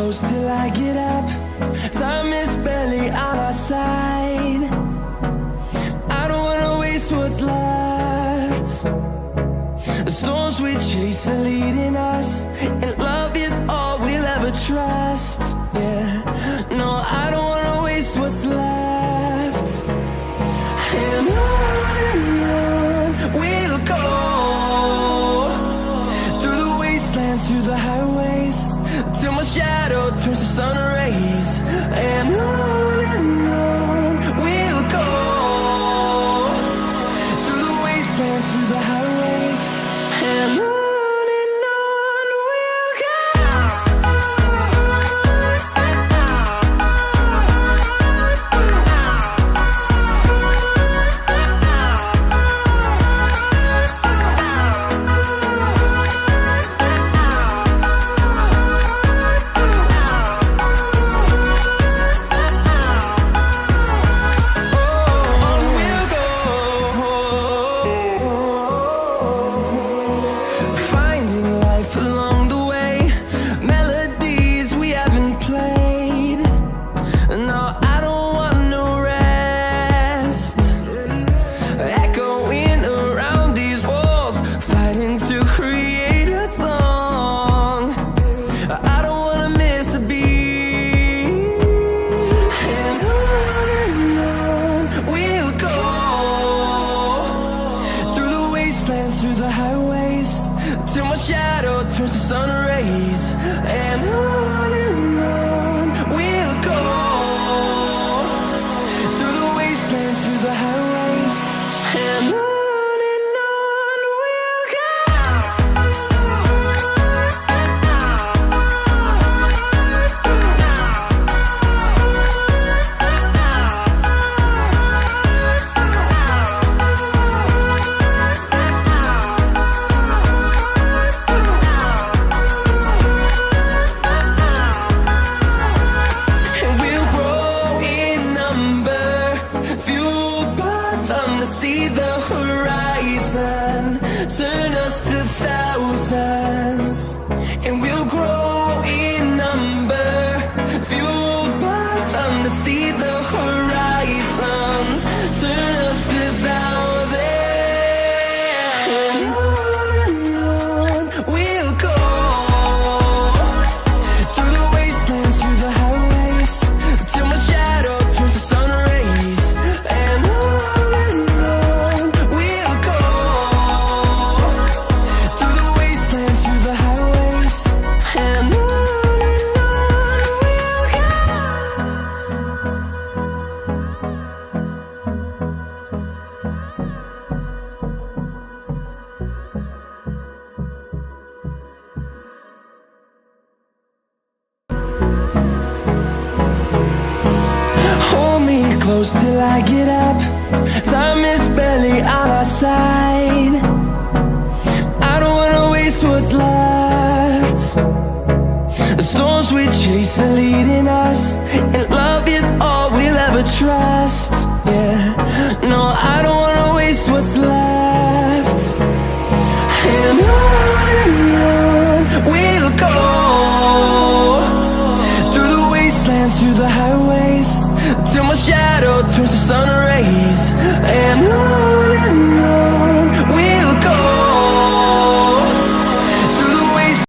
close till I get up. Time is barely on our side. I don't wanna waste what's left. The storms we chase are leading us, and love is all we'll ever trust. Yeah, no, I don't wanna waste what's left. And on we'll go, through the wastelands, through the highways, till my shadow turns to sun rays. And on we'll go, through the wastelands, through the highways, and on we'll go. Through the highways, till my shadow turns to sun rays. And on we'll go, through the wastelands, through the highways, and on we'll go. See the horizon, turn us to thousands, and we'll grow in number, fueled by them to see the horizon, turn us to thousands. And on we'll go, through the wastelands, through the highways, till my shadow turns to sun rays. And close till I get up. Time is barely on our side. I don't wanna waste what's left. The storms we chase are leading us, and love is all we'll ever trust. Yeah, no, I don't wanna waste what's left. And on we'll go, through the wastelands, through the highways, till my shadow turns to sun